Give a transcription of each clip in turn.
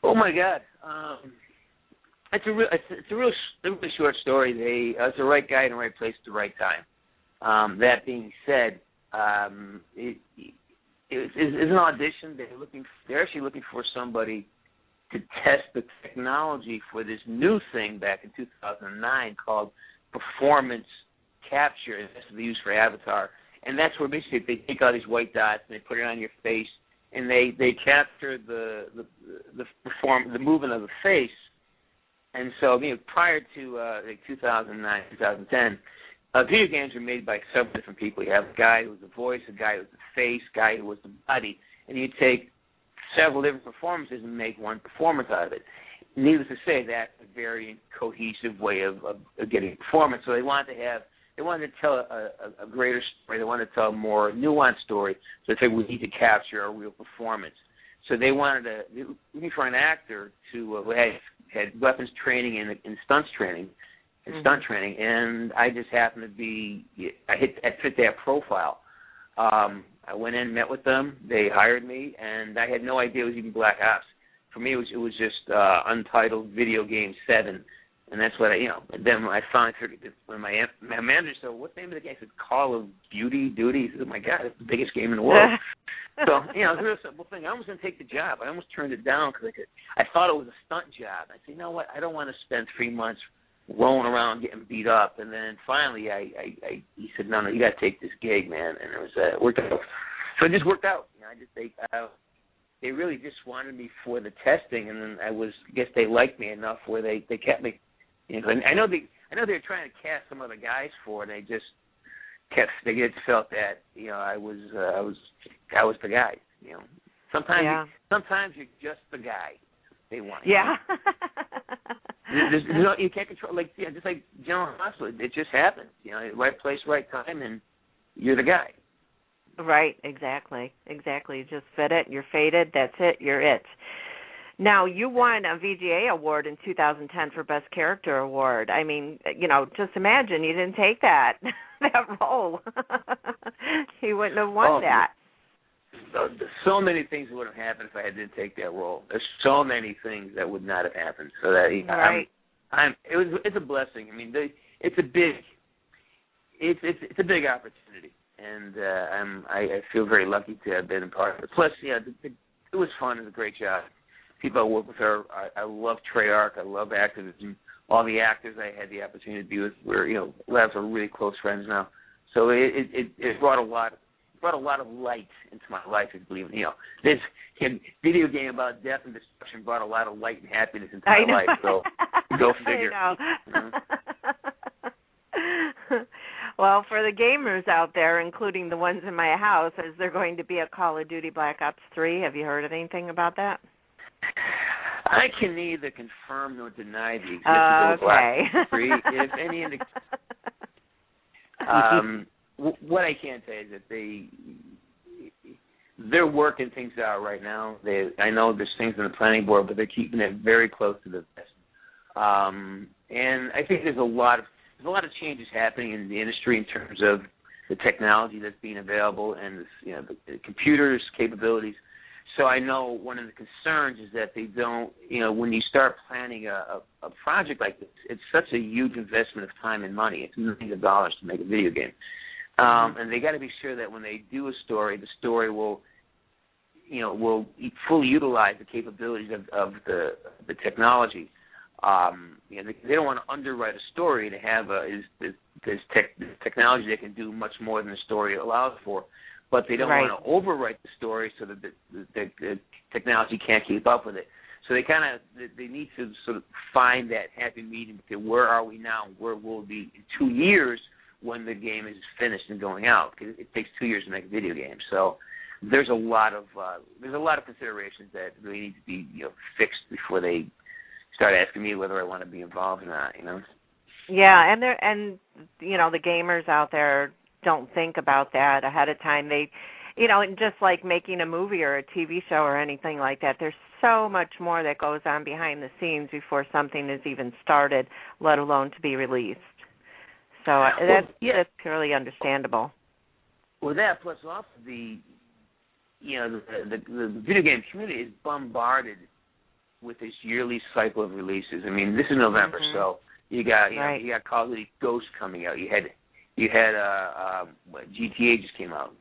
Oh my God, it's a really short story. It's the right guy in the right place at the right time. That being said, it's an audition. They're actually looking for somebody to test the technology for this new thing back in 2009 called performance capture. It's used for Avatar, and that's where basically they take all these white dots and they put it on your face, and they capture the movement of the face. And so, prior to 2009, 2010, video games were made by several different people. You have a guy who was the voice, a guy who was the face, a guy who was the body, and you take several different performances and make one performance out of it. Needless to say, that's a very cohesive way of getting performance. So they wanted to tell a greater story. They wanted to tell a more nuanced story. So they said, we need to capture a real performance. So they wanted looking for an actor who had weapons training and stunt training, and I just happened to I fit that profile. I went in, met with them, they hired me, and I had no idea it was even Black Ops. For me, it was just Untitled Video Game 7, and that's what then I finally figured that when my manager said, what's the name of the game? I said, Call of Duty. He said, oh my God, it's the biggest game in the world. So, it was a real simple thing. I almost didn't take the job. I almost turned it down because I thought it was a stunt job. I said, you know what, I don't want to spend 3 months rolling around getting beat up. And then finally he said, no, you got to take this gig, man. And it worked out. So it just worked out. They really just wanted me for the testing, and then I guess they liked me enough where they kept me. And I know they were trying to cast some other guys for it. And they just felt that I was the guy. Sometimes you're just the guy they want. Yeah. You can't control, just like General Hospital. It just happens. Right place, right time, and you're the guy. Right, exactly. You just fit it, you're fated, that's it, you're it. Now, you won a VGA award in 2010 for Best Character Award. I mean, just imagine you didn't take that role. You wouldn't have won that. So many things would have happened if I didn't take that role. There's so many things that would not have happened. So that right. It's a blessing. I mean, it's a big opportunity, and I feel very lucky to have been a part of it. Plus, it was fun. It was a great job. People I work with I love Treyarch. I love Activision. All the actors I had the opportunity to be with are really close friends now. So it brought a lot of light into my life, I believe. This video game about death and destruction brought a lot of light and happiness into my life. So go figure. I know. Well, for the gamers out there, including the ones in my house, is there going to be a Call of Duty Black Ops 3? Have you heard anything about that? I can neither confirm nor deny the existence of Black Ops 3. If any what I can say is that they're working things out right now. I know there's things in the planning board, but they're keeping it very close to the vest. And I think there's a lot of changes happening in the industry in terms of the technology that's being available and the computers capabilities. So I know one of the concerns is that they don't, when you start planning a project like this, it's such a huge investment of time and money. It's millions of dollars to make a video game. And they got to be sure that when they do a story, the story will fully utilize the capabilities of the technology. They don't want to underwrite a story to have this technology that can do much more than the story allows for. But they don't want to overwrite the story so that the technology can't keep up with it. So they need to sort of find that happy medium. Where are we now? Where will we be in 2 years when the game is finished and going out? Because it takes 2 years to make a video game. So there's a lot of considerations that really need to be fixed before they start asking me whether I want to be involved or not. Yeah, and the gamers out there don't think about that ahead of time. They, just like making a movie or a TV show or anything like that, there's so much more that goes on behind the scenes before something is even started, let alone to be released. So that's purely understandable. Well, that plus also the video game community is bombarded with this yearly cycle of releases. I mean, this is November, so you got you got Call of Duty Ghost coming out. You had GTA just came out.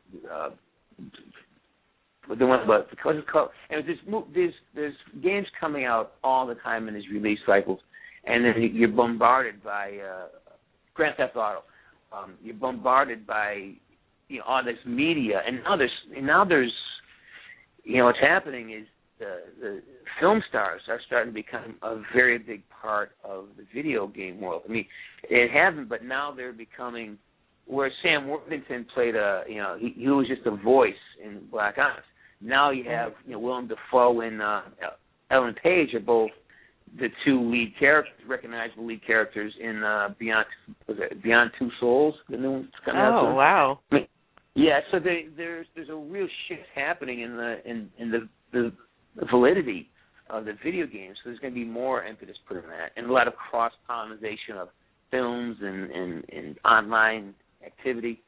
The one about because it's called, and there's games coming out all the time in these release cycles, and then you're bombarded by Grand Theft Auto. You're bombarded by all this media, and now there's what's happening is the film stars are starting to become a very big part of the video game world. I mean, it hasn't, but now they're becoming. Where Sam Worthington played he was just a voice in Black Ops. Now you have Willem Dafoe and Ellen Page are both the two lead characters, recognizable lead characters in Beyond Two Souls, the new one's coming out. Oh, wow. I mean, yeah, so there's a real shift happening in the validity of the video games. So there's going to be more impetus put in that, and a lot of cross pollination of films and online activity.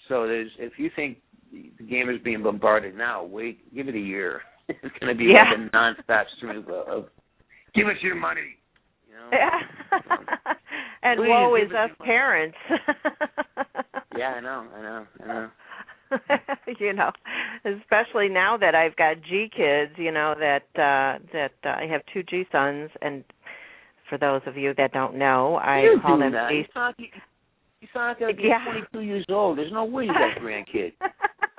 So if you think the gamers being bombarded now, give it a year. It's going to be like a nonstop stream of give us your money. And please, woe is us parents. Yeah, I know. Especially now that I've got G kids, that I have two G sons, and for those of you that don't know, I call them G. You sound like you're 22 years old. There's no way you got a grandkid.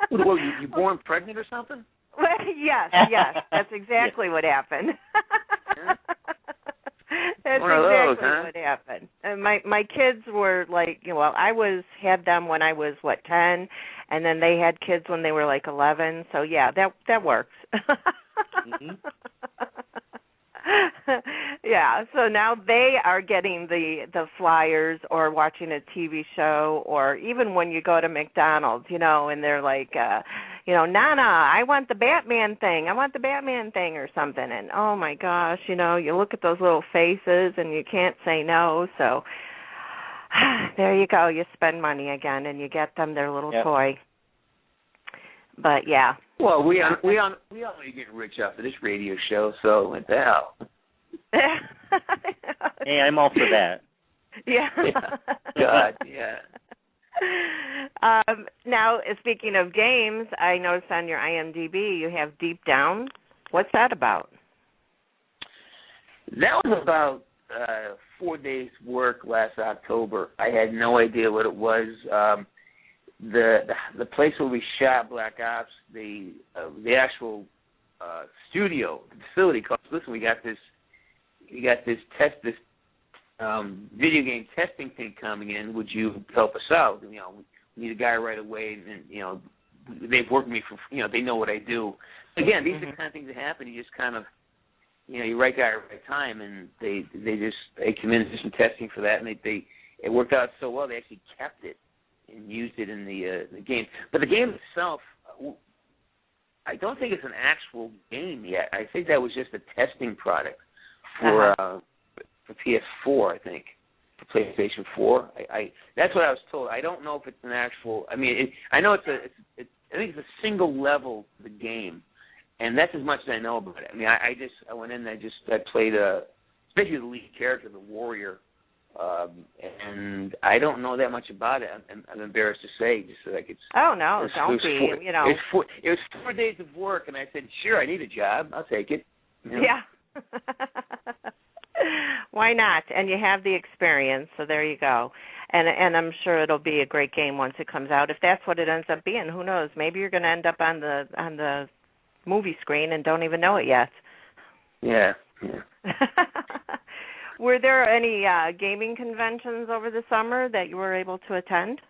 What, you born pregnant or something? Well, yes, that's exactly what happened. That's what happened. And my kids were like, I had them when I was 10, and then they had kids when they were like 11. So yeah, that works. Yeah, so now they are getting the flyers or watching a TV show, or even when you go to McDonald's, and they're like, Nana, I want the Batman thing. I want the Batman thing or something. And, oh, my gosh, you look at those little faces and you can't say no. So there you go. You spend money again and you get them their little toy. But, yeah. Well, we all get rich off of this radio show, so what the hell? Hey, I'm all for that. Yeah. God, yeah. Now, speaking of games, I noticed on your IMDb you have Deep Down. What's that about? That was about 4 days' work last October. I had no idea what it was. The place where we shot Black Ops, the actual studio, the facility called. Listen, we got this video game testing thing coming in. Would you help us out? We need a guy right away, and they've worked with me for they know what I do. Again, these are the kind of things that happen. You just kind of you right guy at the right time, and they come in and do some testing for that, and it worked out so well they actually kept it and used it in the game. But the game itself, I don't think it's an actual game yet. I think that was just a testing product for PS4, I think, for PlayStation 4. That's what I was told. I don't know if it's an actual. I mean, I know I think it's a single level of the game, and that's as much as I know about it. I mean, I went in and I played especially the lead character, the warrior. And I don't know that much about it. I'm embarrassed to say, just like it's. Oh no, don't be. It was 4 days of work, and I said, sure, I need a job. I'll take it. Yeah. Why not? And you have the experience, so there you go. And I'm sure it'll be a great game once it comes out. If that's what it ends up being, who knows? Maybe you're going to end up on the movie screen and don't even know it yet. Yeah. Were there any gaming conventions over the summer that you were able to attend?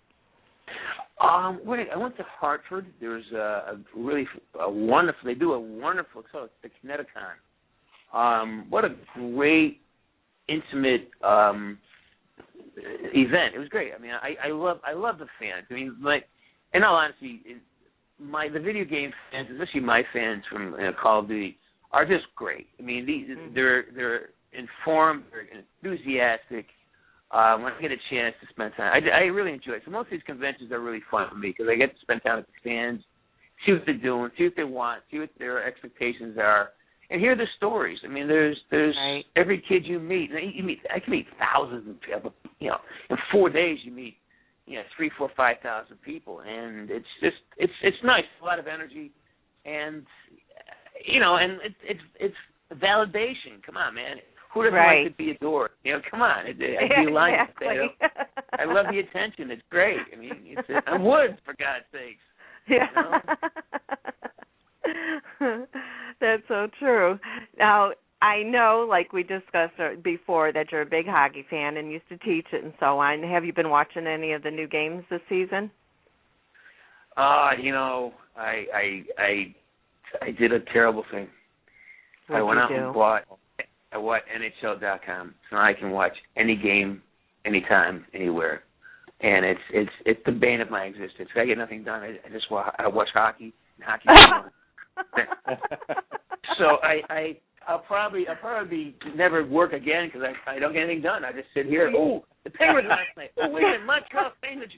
I went to Hartford. There's a wonderful. They do a wonderful. So it's the Kineticon. What a great, intimate event. It was great. I mean, I love the fans. I mean, in all honesty, the video game fans, especially my fans from Call of Duty, are just great. I mean, they're informed, they're enthusiastic. When I get a chance to spend time, I really enjoy it. So most of these conventions are really fun for me because I get to spend time with the fans, see what they're doing, see what they want, see what their expectations are, and hear the stories. I mean, there's right. every kid you meet. I can meet thousands of people. You know, in 4 days you meet 3, 4, 5,000 people, and it's just it's nice. A lot of energy, and and it's validation. Come on, man. Who doesn't like to be adored? Come on. I'd be lying to say, I love the attention. It's great. I mean, I'm Woods, for God's sakes. Yeah. That's so true. Now, I know, like we discussed before, that you're a big hockey fan and used to teach it and so on. Have you been watching any of the new games this season? I did a terrible thing. I went out and bought NHL.com, so I can watch any game, anytime, anywhere. And it's the bane of my existence. I get nothing done. I watch hockey and hockey. So I'll probably never work again because I don't get anything done. I just sit here. Oh, the Penguins last night. Oh, wait a minute, Montreal Penguins.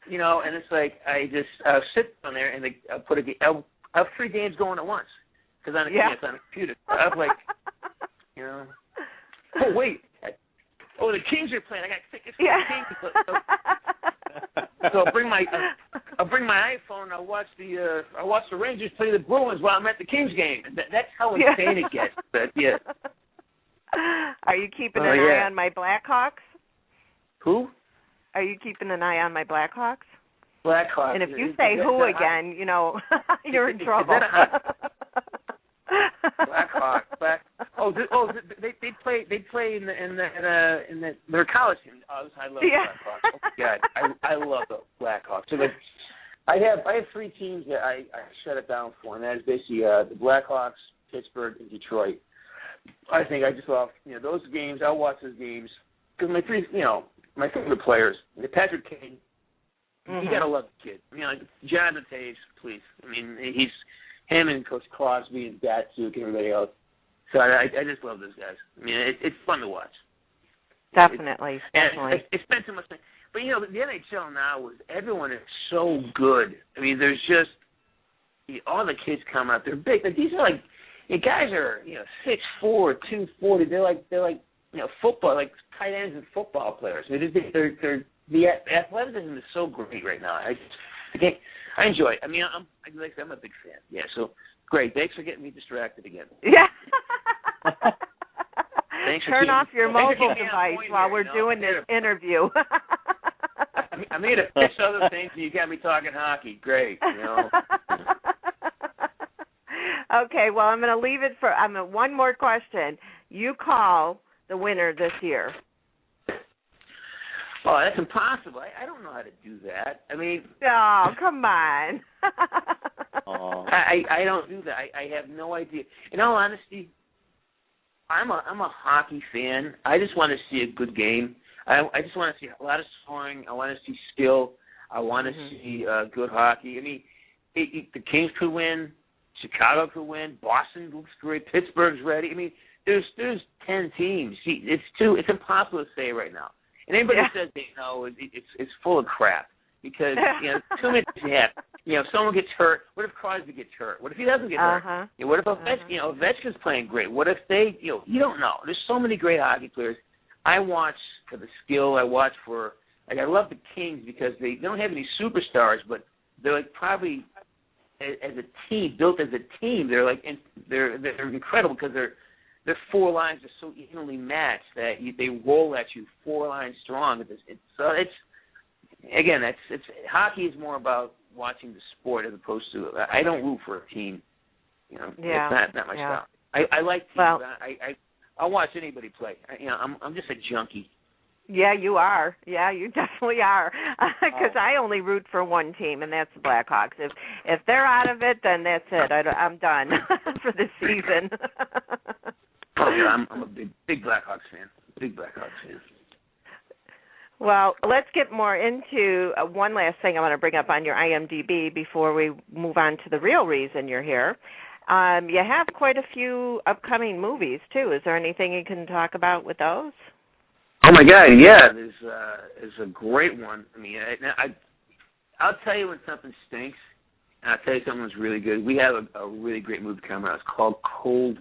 And it's like I'll sit down there and I'll have 3 games going at once because it's on a computer. I was like, oh wait, the Kings are playing. I got tickets for the Kings. So I'll bring my iPhone. And I'll watch the Rangers play the Bruins while I'm at the Kings game. That's how insane it gets. But Are you keeping an eye on my Blackhawks? Who? Are you keeping an eye on my Blackhawks? Blackhawks. And if you say who again, you're in trouble. Blackhawks. They play in their college team. Oh, I love the Blackhawks. Oh my God, I love the Blackhawks. So I have 3 teams that I shut it down for, and that is basically the Blackhawks, Pittsburgh, and Detroit. I think I just love those games. I'll watch those games because my favorite players, Patrick Kane. You gotta love the kid. Like Jonathan Taves, please. I mean, him and Coach Crosby and Datsuk and everybody else. So I just love those guys. I mean, it's fun to watch. Definitely. It's been so much time. But, the NHL now everyone is so good. I mean, there's just all the kids come up. They're big. Like, these are guys are 6'4", 240. They're like football, like tight ends and football players. The athleticism is so great right now. I enjoy it. I mean, I'm a big fan. Yeah, so great. Thanks for getting me distracted again. Yeah. Turn off your mobile device while we're doing this interview. I'm here to fix other things, and you got me talking hockey. Great. Okay, well, I'm going to leave it for one more question. You call the winner this year. Oh, that's impossible. I don't know how to do that. I mean... Oh, come on. I don't do that. I have no idea. In all honesty, I'm a hockey fan. I just want to see a good game. I just want to see a lot of scoring. I want to see skill. I want to see good hockey. I mean, the Kings could win. Chicago could win. Boston looks great. Pittsburgh's ready. I mean, there's 10 teams. See, it's impossible to say right now. And anybody who says it's full of crap because 2 minutes if someone gets hurt. What if Crosby gets hurt? What if he doesn't get hurt? What if Ovechkin's playing great? What if they you don't know. There's so many great hockey players. I watch for the skill. I watch for I love the Kings because they don't have any superstars, but they're probably as a team built as a team. They're incredible because their 4 lines are so evenly matched that they roll at you 4 lines strong. Hockey is more about watching the sport as opposed to I don't root for a team. It's not my style. I like teams. Well, I'll watch anybody play. I'm just a junkie. Yeah, you are. Yeah, you definitely are. Because I only root for one team, and that's the Blackhawks. If they're out of it, then that's it. I'm done for the season. I'm a big Blackhawks fan. Well, let's get more into one last thing I want to bring up on your IMDb before we move on to the real reason you're here. You have quite a few upcoming movies, too. Is there anything you can talk about with those? Oh, my God, yeah. There's a great one. I mean, I'll tell you when something stinks, and I'll tell you something's really good. We have a really great movie coming out. It's called Cold